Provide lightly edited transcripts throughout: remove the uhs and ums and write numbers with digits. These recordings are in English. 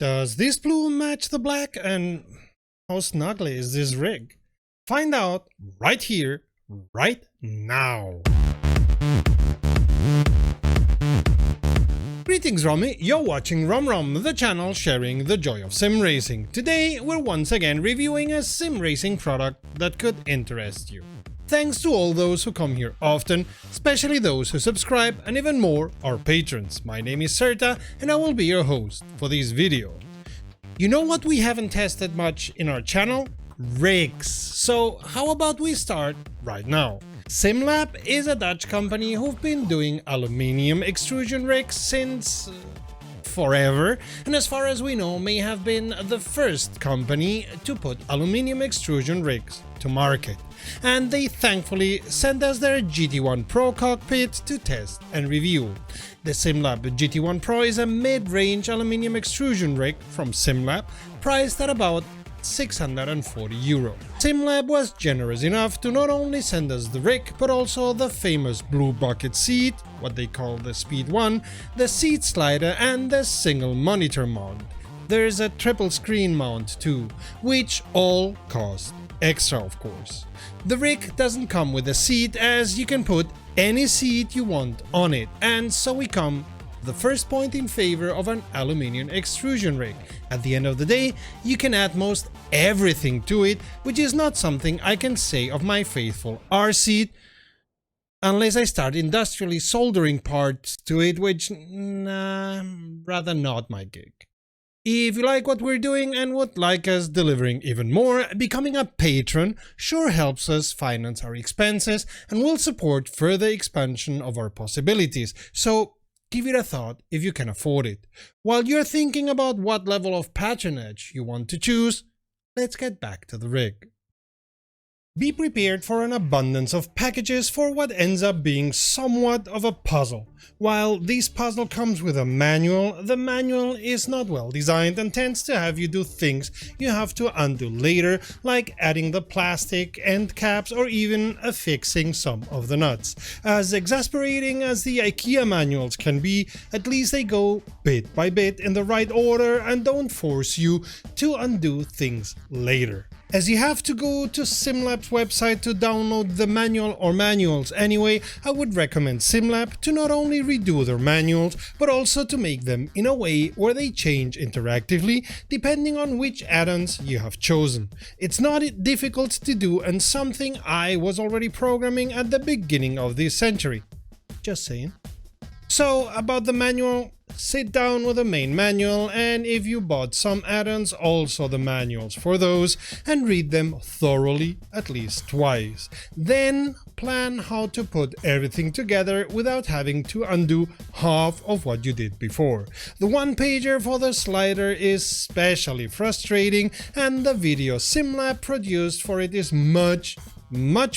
Does this blue match the black, and how snuggly is this rig? Find out right here, right now. Greetings Romy, you're watching Rom, the channel sharing the joy of sim racing. Today we're once again reviewing a sim racing product that could interest you. Thanks to all those who come here often, especially those who subscribe, and even more our patrons. My name is Serta and I will be your host for this video. You know what we haven't tested much in our channel? Rigs. So how about we start right now? SimLab is a Dutch company who've been doing aluminium extrusion rigs since forever, and as far as we know may have been the first company to put aluminium extrusion rigs to market. And they thankfully sent us their GT1 Pro cockpit to test and review. The SimLab GT1 Pro is a mid-range aluminium extrusion rig from SimLab, priced at about €640. SimLab was generous enough to not only send us the rig, but also the famous blue bucket seat, what they call the Speed 1, the seat slider and the single monitor mount. There's a triple screen mount too, which all cost extra of course. The rig doesn't come with a seat, as you can put any seat you want on it, and so we come the first point in favor of an aluminium extrusion rig. At the end of the day, you can add most everything to it, which is not something I can say of my faithful R seat, unless I start industrially soldering parts to it, which, rather not my gig. If you like what we're doing and would like us delivering even more, becoming a patron sure helps us finance our expenses and will support further expansion of our possibilities, so give it a thought if you can afford it. While you're thinking about what level of patronage you want to choose, let's get back to the rig. Be prepared for an abundance of packages for what ends up being somewhat of a puzzle. While this puzzle comes with a manual, the manual is not well designed and tends to have you do things you have to undo later, like adding the plastic end caps or even affixing some of the nuts. As exasperating as the IKEA manuals can be, at least they go bit by bit in the right order and don't force you to undo things later. As you have to go to SimLab's website to download the manual or manuals anyway, I would recommend SimLab to not only redo their manuals, but also to make them in a way where they change interactively depending on which add-ons you have chosen. It's not difficult to do and something I was already programming at the beginning of this century. Just saying. So, about the manual, sit down with the main manual, and if you bought some add-ons, also the manuals for those, and read them thoroughly at least twice. Then plan how to put everything together without having to undo half of what you did before. The one-pager for the slider is especially frustrating, and the video SimLab produced for it is much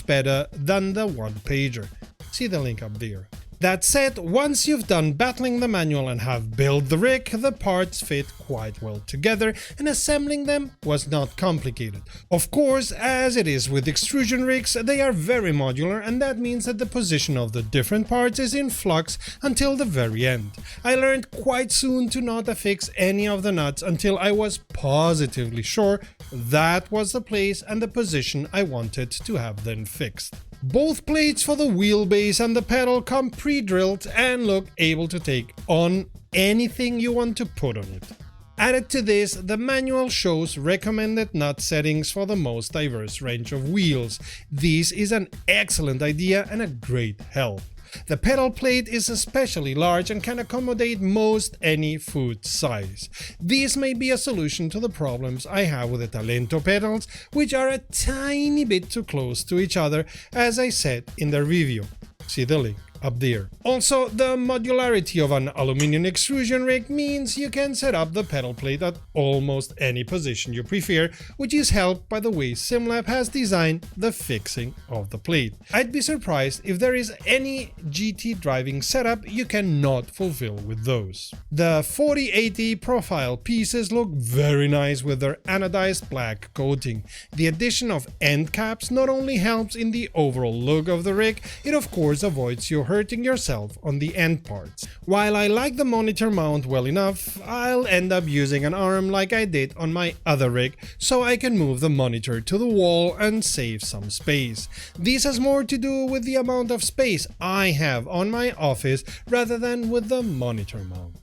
better than the one-pager. See the link up there. That said, once you've done battling the manual and have built the rig, the parts fit quite well together and assembling them was not complicated. Of course, as it is with extrusion rigs, they are very modular, and that means that the position of the different parts is in flux until the very end. I learned quite soon to not affix any of the nuts until I was positively sure that was the place and the position I wanted to have them fixed. Both plates for the wheelbase and the pedal come pre-drilled and look able to take on anything you want to put on it. Added to this, the manual shows recommended nut settings for the most diverse range of wheels. This is an excellent idea and a great help. The pedal plate is especially large and can accommodate most any foot size. This may be a solution to the problems I have with the Talento pedals, which are a tiny bit too close to each other, as I said in the review. See the link up there. Also, the modularity of an aluminium extrusion rig means you can set up the pedal plate at almost any position you prefer, which is helped by the way SimLab has designed the fixing of the plate. I'd be surprised if there is any GT driving setup you cannot fulfill with those. The 4080 profile pieces look very nice with their anodized black coating. The addition of end caps not only helps in the overall look of the rig, it of course avoids your hurting yourself on the end parts. While I like the monitor mount well enough, I'll end up using an arm like I did on my other rig, so I can move the monitor to the wall and save some space. This has more to do with the amount of space I have on my office rather than with the monitor mount.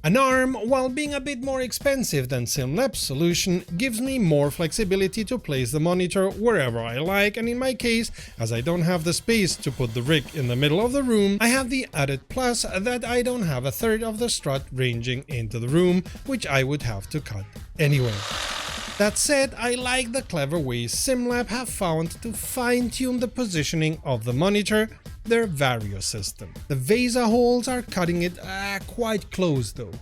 An arm, while being a bit more expensive than SimLab's solution, gives me more flexibility to place the monitor wherever I like, and in my case, as I don't have the space to put the rig in the middle of the room, I have the added plus that I don't have a third of the strut ranging into the room, which I would have to cut anyway. That said, I like the clever ways SimLab have found to fine-tune the positioning of the monitor, their Vario system. The VESA holes are cutting it quite close though.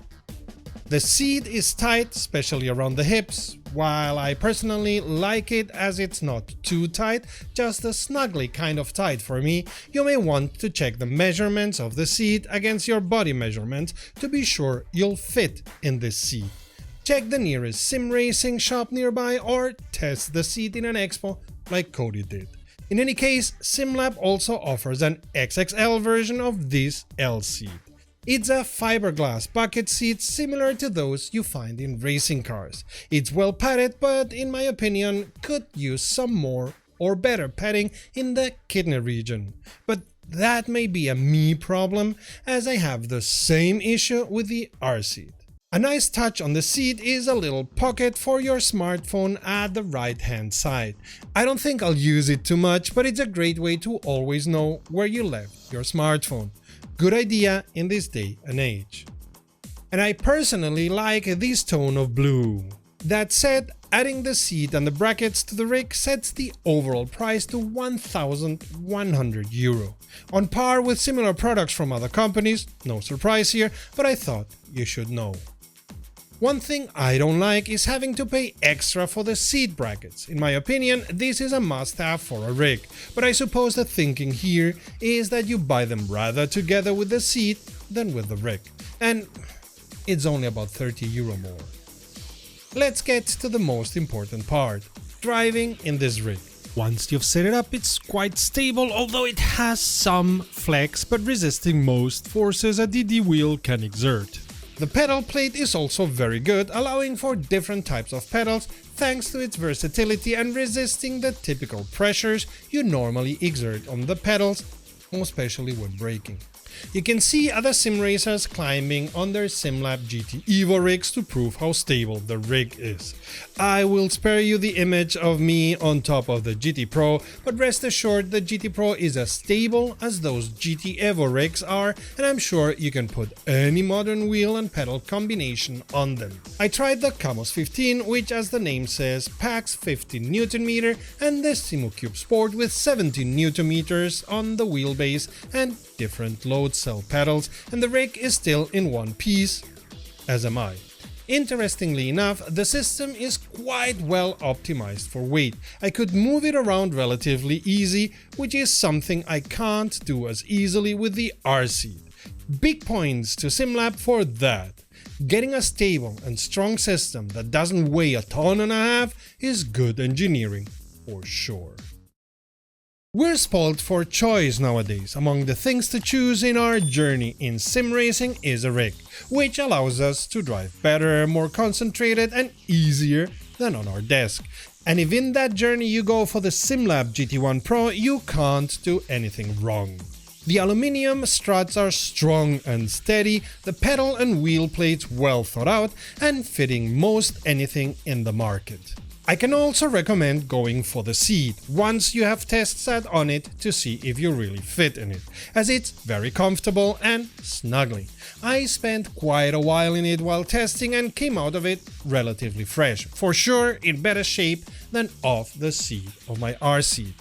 The seat is tight, especially around the hips, while I personally like it as it's not too tight, just a snuggly kind of tight for me. You may want to check the measurements of the seat against your body measurements to be sure you'll fit in this seat. Check the nearest sim racing shop nearby or test the seat in an expo like Cody did. In any case, SimLab also offers an XXL version of this L seat. It's a fiberglass bucket seat similar to those you find in racing cars. It's well padded, but in my opinion could use some more or better padding in the kidney region. But that may be a me problem, as I have the same issue with the R seat. A nice touch on the seat is a little pocket for your smartphone at the right hand side. I don't think I'll use it too much, but it's a great way to always know where you left your smartphone. Good idea in this day and age. And I personally like this tone of blue. That said, adding the seat and the brackets to the rig sets the overall price to €1,100. On par with similar products from other companies, no surprise here, but I thought you should know. One thing I don't like is having to pay extra for the seat brackets. In my opinion, this is a must-have for a rig, but I suppose the thinking here is that you buy them rather together with the seat than with the rig. And it's only about €30 more. Let's get to the most important part, driving in this rig. Once you've set it up, it's quite stable, although it has some flex, but resisting most forces a DD wheel can exert. The pedal plate is also very good, allowing for different types of pedals thanks to its versatility and resisting the typical pressures you normally exert on the pedals, especially when braking. You can see other sim racers climbing on their SimLab GT Evo rigs to prove how stable the rig is. I will spare you the image of me on top of the GT Pro, but rest assured the GT Pro is as stable as those GT Evo rigs are, and I'm sure you can put any modern wheel and pedal combination on them. I tried the Camos 15, which as the name says packs 15 Nm, and the SimuCube Sport with 17 Nm on the wheelbase and different load cell pedals, and the rig is still in one piece, as am I. Interestingly enough, the system is quite well optimized for weight. I could move it around relatively easy, which is something I can't do as easily with the R seat. Big points to SimLab for that. Getting a stable and strong system that doesn't weigh a ton and a half is good engineering, for sure. We're spoiled for choice nowadays. Among the things to choose in our journey in sim racing is a rig, which allows us to drive better, more concentrated and easier than on our desk. And if in that journey you go for the SimLab GT1 Pro, you can't do anything wrong. The aluminium struts are strong and steady, the pedal and wheel plates well thought out and fitting most anything in the market. I can also recommend going for the seat once you have test sat on it to see if you really fit in it, as it's very comfortable and snuggly. I spent quite a while in it while testing and came out of it relatively fresh, for sure in better shape than off the seat of my R seat.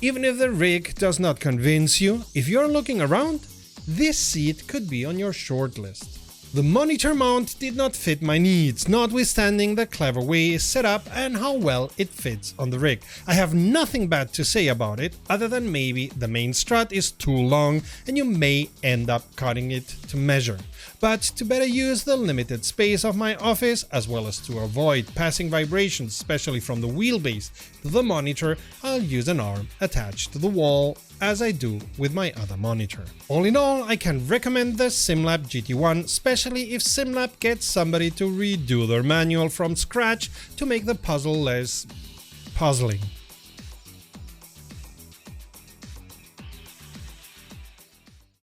Even if the rig does not convince you, if you're looking around, this seat could be on your shortlist. The monitor mount did not fit my needs, notwithstanding the clever way it's set up and how well it fits on the rig. I have nothing bad to say about it, other than maybe the main strut is too long and you may end up cutting it to measure. But to better use the limited space of my office, as well as to avoid passing vibrations, especially from the wheelbase to the monitor, I'll use an arm attached to the wall, as I do with my other monitor. All in all, I can recommend the SimLab GT1, especially if SimLab gets somebody to redo their manual from scratch to make the puzzle less puzzling.